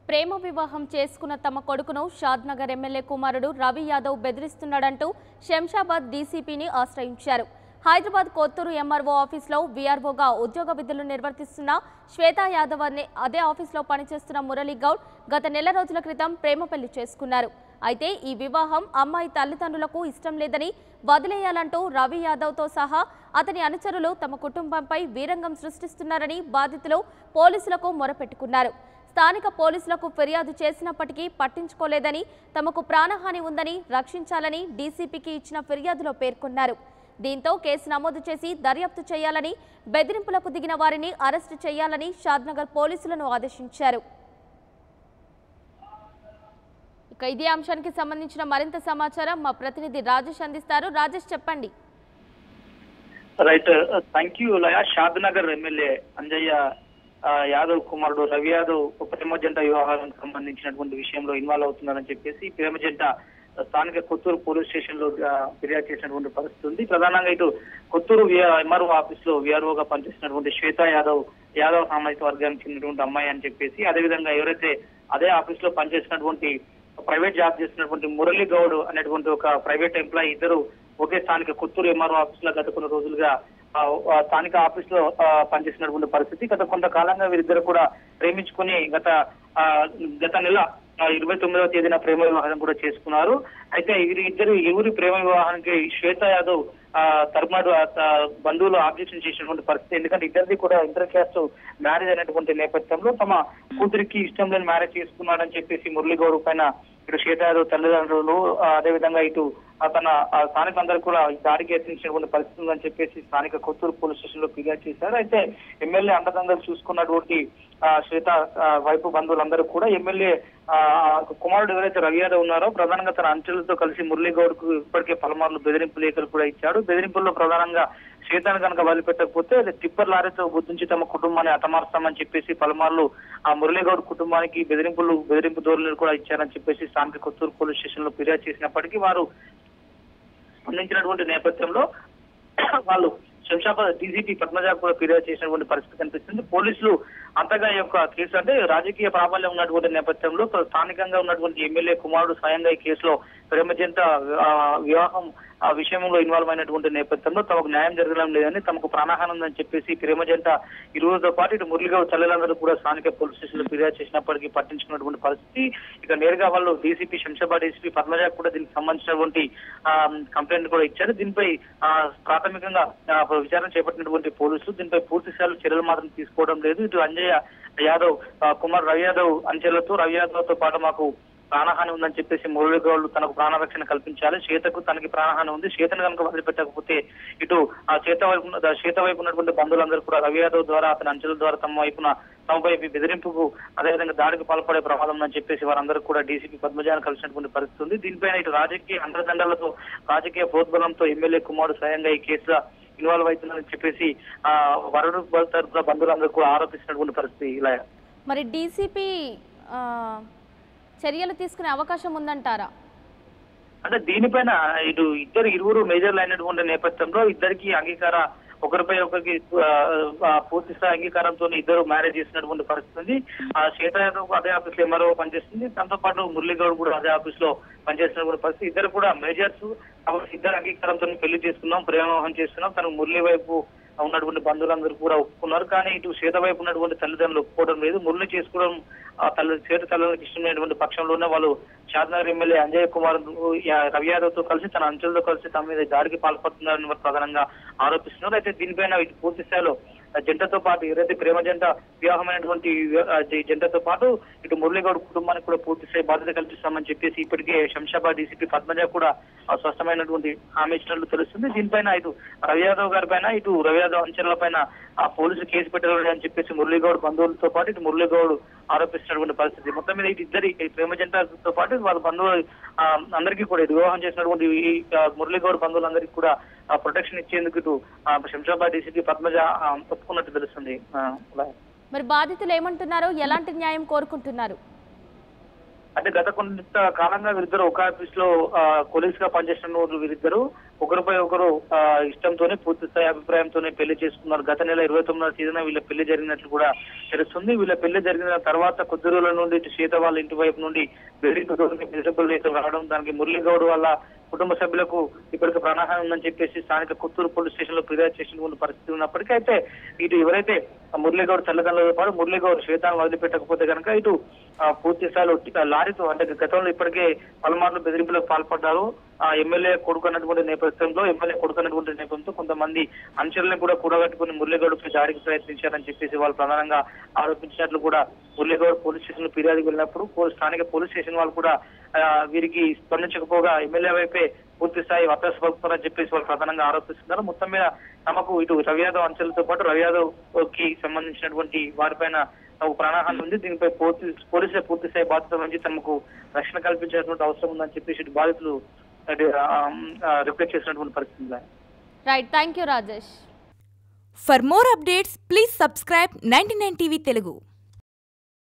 ప్రేమ వివాహం చేసుకున్న తమ కొడుకును షాద్నగర్ ఎమ్మెల్యే కుమారుడు రవి యాదవ్ బెదిరిస్తున్నాడంటూ శంషాబాద్ డీసీపీని ఆశ్రయించారు. హైదరాబాద్ కొత్తూరు ఎంఆర్ఓ ఆఫీసులో వీఆర్ఓగా ఉద్యోగ విధులు నిర్వర్తిస్తున్న శ్వేతా యాదవ్ అదే ఆఫీసులో పనిచేస్తున్న మురళీ గౌడ్ గత నెల రోజుల క్రితం ప్రేమ పెళ్లి చేసుకున్నారు. అయితే ఈ వివాహం అమ్మాయి తల్లిదండ్రులకు ఇష్టం లేదని వదిలేయాలంటూ రవి యాదవ్తో సహా అతని అనుచరులు తమ కుటుంబంపై వీరంగం సృష్టిస్తున్నారని బాధితులు పోలీసులకు మొరపెట్టుకున్నారు. స్థానిక పోలీసులకు ఫిర్యాదు చేసినప్పటికీ పట్టించుకోలేదని, తమకు ప్రాణహాని ఉందని రక్షించాలని డీసీపీకి ఇచ్చిన ఫిర్యాదులో పేర్కొన్నారు. దీంతో కేసు నమోదు చేసి దర్యాప్తు చేయాలని, బెదిరింపులకు దిగిన వారిని అరెస్టు చేయాలని షాద్నగర్ పోలీసులను ఆదేశించారు. ఇక ఇదే అంశానికి సంబంధించిన మరింత సమాచారం మా ప్రతినిధి రాజేష్ అందిస్తారు. రాజేష్, చెప్పండి. Right, thank you Laya. Shadnagar MLA Anjaiah Yadav కుమారుడు రవి యాదవ్ ప్రేమ జంట వివాహానికి సంబంధించినటువంటి విషయంలో ఇన్వాల్వ్ అవుతున్నారని చెప్పేసి ప్రేమ జంట స్థానిక కొత్తూరు పోలీస్ స్టేషన్ లో ఫిర్యాదు చేసినటువంటి పరిస్థితి ఉంది. ప్రధానంగా ఇటు కొత్తూరు ఎంఆర్ఓ ఆఫీస్ లో వీఆర్ఓగా పనిచేసినటువంటి శ్వేతా యాదవ్ సామాజిక వర్గానికి చెందినటువంటి అమ్మాయి అని చెప్పేసి, అదేవిధంగా ఎవరైతే అదే ఆఫీస్ లో పనిచేసినటువంటి ప్రైవేట్ జాబ్ చేస్తున్నటువంటి మురళీ గౌడ్ అనేటువంటి ఒక ప్రైవేట్ ఎంప్లాయీ, ఇద్దరు ఒకే స్థానిక కొత్తూరు ఎంఆర్ఓ ఆఫీస్ లో గత కొన్ని రోజులుగా స్థానిక ఆఫీస్ లో పనిచేసినటువంటి పరిస్థితి. గత కొంతకాలంగా వీరిద్దరు కూడా ప్రేమించుకుని గత నెల 29వ తేదీన ప్రేమ వివాహం కూడా చేసుకున్నారు. అయితే ఎవరి ప్రేమ వివాహానికి శ్వేతా యాదవ్ తరపున బంధువులు ఆబ్జెక్షన్ చేసినటువంటి పరిస్థితి. ఎందుకంటే ఇద్దరిది కూడా ఇంటర్ క్యాస్ట్ మ్యారేజ్ అయినటువంటి నేపథ్యంలో తమ కూతురికి ఇష్టం లేని మ్యారేజ్ చేసుకున్నాడని చెప్పేసి మురళీ గౌడ్ పైన ఇటు శ్వేతా యాదవ్ తల్లిదండ్రులు, అదేవిధంగా ఇటు తన స్థానికులందరూ కూడా దాడికి యత్నించినటువంటి పరిస్థితి ఉందని చెప్పేసి స్థానిక కొత్తూరు పోలీస్ స్టేషన్ లో ఫిర్యాదు చేశారు. అయితే ఎమ్మెల్యే అండదండలు చూసుకున్నటువంటి శ్వేత వైపు బంధువులందరూ కూడా ఎమ్మెల్యే కుమారుడు ఎవరైతే రవి యాదవ్ ఉన్నారో ప్రధానంగా తన అంచెలతో కలిసి మురళీ గౌడ్ కు ఇప్పటికే పలుమార్లు బెదిరింపు లేఖలు కూడా ఇచ్చాడు. బెదిరింపుల్లో ప్రధానంగా శ్వేతను కనుక వదిలిపెట్టకపోతే టిప్పర్ లారీతో గుర్తించి తమ కుటుంబాన్ని హతమారుస్తామని చెప్పేసి పలుమార్లు ఆ మురళీ గౌడ్ కుటుంబానికి బెదిరింపు ధోరణులు కూడా ఇచ్చారని చెప్పేసి స్థానిక కొత్తూరు పోలీస్ స్టేషన్ లో ఫిర్యాదు చేసినప్పటికీ వారు స్పందించినటువంటి నేపథ్యంలో వాళ్ళు శంషాబాద్ డీసీపీ పద్మజ కూడా ఫిర్యాదు చేసినటువంటి పరిస్థితి కనిపిస్తుంది. పోలీసులు అంతగా ఈ యొక్క కేసు అంటే రాజకీయ ప్రాబల్యం ఉన్నటువంటి నేపథ్యంలో స్థానికంగా ఉన్నటువంటి ఎమ్మెల్యే కుమారుడు స్వయంగా ఈ కేసులో ప్రేమ జంట వివాహం విషయంలో ఇన్వాల్వ్ అయినటువంటి నేపథ్యంలో తమకు న్యాయం జరగడం లేదని, తమకు ప్రాణహాని ఉందని చెప్పేసి ప్రేమ జంట ఇరువురితో పాటు ఇటు మురళీగౌడ్ తల్లిదండ్రులు కూడా స్థానిక పోలీస్ స్టేషన్ లో ఫిర్యాదు చేసినప్పటికీ పట్టించుకున్నటువంటి పరిస్థితి. ఇక నేరుగా వాళ్ళు డీసీపీ శంషాబాద్ డీసీపీ పద్మజ కూడా దీనికి సంబంధించినటువంటి కంప్లైంట్ కూడా ఇచ్చారు. దీనిపై ప్రాథమికంగా విచారణ చేపట్టినటువంటి పోలీసులు దీనిపై పూర్తి స్థాయిలో చర్యలు మాత్రం తీసుకోవడం లేదు. ఇటు అంజయ్య యాదవ్ కుమార్ రవి యాదవ్ అంచెలతో రవి యాదవ్ తో పాటు మాకు ప్రాణహాని ఉందని చెప్పేసి మురళీ గౌడ్ తనకు ప్రాణరక్షణ కల్పించాలి, శ్వేతకు తనకి ప్రాణహాని ఉంది, శ్వేతను కనుక వదిలిపెట్టకపోతే ఇటు శ్వేత వైపు ఉన్నటువంటి బంధువులందరూ కూడా రవి యాదవ్ ద్వారా అతని అంచెల ద్వారా తమపై బెదిరింపుకు అదేవిధంగా దాడికి పాల్పడే ప్రమాదం ఉందని చెప్పేసి వారందరూ కూడా డీసీపీ పద్మజాను కలిసినటువంటి పరిస్థితి ఉంది. దీనిపైన ఇటు రాజకీయ అండదండలతో రాజకీయ ప్రోద్బలంతో ఎమ్మెల్యే కుమారుడు స్వయంగా ఈ కేసులో ఇన్వాల్వ్ అవుతుందని చెప్పేసి వరుడు తరపున బంధువులందరూ కూడా ఆరోపిస్తున్నటువంటి పరిస్థితి. ఇలా మరి డీసీపీ చర్యలు తీసుకునే అవకాశం ఉందంటారా? అంటే దీనిపైన ఇరువురు మేజర్లు అయినటువంటి నేపథ్యంలో ఇద్దరికి ఒకరిపై ఒకరికి పూర్తి స్థాయి అంగీకారంతో ఇద్దరు మ్యారేజ్ చేసినటువంటి పరిస్థితి ఉంది. శ్వేత యాదవ్ అదే ఆఫీస్ లో ఎంఆర్ఓ పనిచేస్తుంది, దాంతో పాటు మురళీ గౌడ్ కూడా అదే ఆఫీస్ లో పనిచేస్తున్నటువంటి పరిస్థితి. ఇద్దరు కూడా మేజర్స్, ఇద్దరు అంగీకారంతో పెళ్లి చేసుకున్నాం, ప్రేమ వివాహం చేస్తున్నాం, తనకు మురళీ వైపు ఉన్నటువంటి బంధువులందరూ కూడా ఒప్పుకున్నారు. కానీ ఇటు శ్వేత వైపు ఉన్నటువంటి తల్లిదండ్రులు ఒప్పుకోవడం లేదు. మురళి చేసుకోవడం శ్వేత తల్లిదండ్రులకు ఇష్టమైనటువంటి పక్షంలోనే వాళ్ళు షాద్నగర్ ఎమ్మెల్యే అంజయ్ కుమార్ రవి యాదవ్ తో కలిసి తన అంచెలతో కలిసి తమ మీద దాడికి పాల్పడుతున్నారని ప్రధానంగా ఆరోపిస్తున్నారు. అయితే దీనిపైన పూర్తి స్థాయిలో జంటతో పాటు ఎవరైతే ప్రేమ జంట వివాహమైనటువంటి జంటతో పాటు ఇటు మురళీగౌడ్ కుటుంబానికి కూడా పూర్తి స్థాయి బాధ్యత కల్పిస్తామని చెప్పేసి ఇప్పటికే శంషాబాద్ డీసీపీ పద్మజ కూడా స్పష్టమైనటువంటి హామీ ఇచ్చినట్లు తెలుస్తుంది. దీనిపైన ఇటు రవి యాదవ్ గారి పైన ఇటు రవి యాదవ్ అంచెల పైన పోలీసులు కేసు పెట్టాలని అని చెప్పేసి మురళీగౌడ్ బంధువులతో పాటు ఇటు మురళీగౌడ్ ఆరోపిస్తున్నటువంటి పరిస్థితి. మొత్తం మీద ఇటు ఇద్దరి ప్రేమ జంటతో పాటు వాళ్ళ బంధువులు అందరికీ కూడా ఇటు వివాహం చేసినటువంటి ఈ మురళీగౌడ్ బంధువులందరికీ కూడా ప్రొటెక్షన్ ఇచ్చేందుకు ఇటు శంషాబాద్ డీసీపీ పద్మజ ఒప్పుకున్నట్టు తెలుస్తుంది. మరి బాధితులు ఏమంటున్నారు, ఎలాంటి న్యాయం కోరుకుంటున్నారు? అంటే గత కొంత కాలంగా వీరిద్దరు ఒక ఆఫీస్ లో కొలీగ్స్ గా పనిచేసిన వీరిద్దరు ఒకరిపై ఒకరు ఇష్టంతోనే పూర్తి స్థాయి అభిప్రాయంతోనే పెళ్లి చేసుకున్నారు. గత నెల 29వ తేదీన వీళ్ళ పెళ్లి జరిగినట్లు కూడా తెలుస్తుంది. వీళ్ళ పెళ్లి జరిగిన తర్వాత కొద్ది రోజుల నుండి శ్వేత వాళ్ళ ఇంటి వైపు నుండి బెదిరింపులు రావడం, దానికి మురళీగౌడ్ వాళ్ళ కుటుంబ సభ్యులకు ఇప్పటికి ప్రాణహాని ఉందని చెప్పేసి స్థానిక కొత్తూరు పోలీస్ స్టేషన్ లో ఫిర్యాదు చేసినటువంటి పరిస్థితి ఉన్నప్పటికీ అయితే ఇటు ఎవరైతే మురళీగౌడ్ తల్లిదండ్రులతో పాటు మురళీగౌడ్ శ్వేతను వదిలిపెట్టకపోతే కనుక ఇటు పూర్తి స్థాయిలో లారీతో అంటే గతంలో ఇప్పటికే పలుమార్లు బెదిరింపులకు పాల్పడ్డారు. ఎమ్మెల్యే కొడుకున్నటువంటి నేపథ్యంతో కొంతమంది అంచెలను కూడా కూడగట్టుకుని మురళీగౌడ్పై దాడికి ప్రయత్నించారని చెప్పేసి వాళ్ళు ప్రధానంగా ఆరోపించినట్లు కూడా మురళీగౌడ్ పోలీస్ స్టేషన్ లో ఫిర్యాదు వెళ్ళినప్పుడు స్థానిక పోలీస్ స్టేషన్ వాళ్ళు కూడా వీరికి స్పందించకపోగా ఎమ్మెల్యే వైపే పూర్తి స్థాయి వత్తాసు పలుకుతారని చెప్పేసి వాళ్ళు ప్రధానంగా ఆరోపిస్తున్నారు. మొత్తం మీద తమకు ఇటు రవి యాదవ్ అంచెలతో పాటు రవి యాదవ్ కి సంబంధించినటువంటి వారిపైన ప్రాణహాని ఉంది. దీనిపై పోలీసుల పూర్తి స్థాయి బాధ్యత నుంచి తమకు రక్షణ కల్పించాల్సినటువంటి అవసరం ఉందని చెప్పేసి ఇటు బాధితులు రిప్లై చేసినటువంటి పరిస్థితి. Right, thank you Rajesh. For more updates, please subscribe 99 TV Telugu.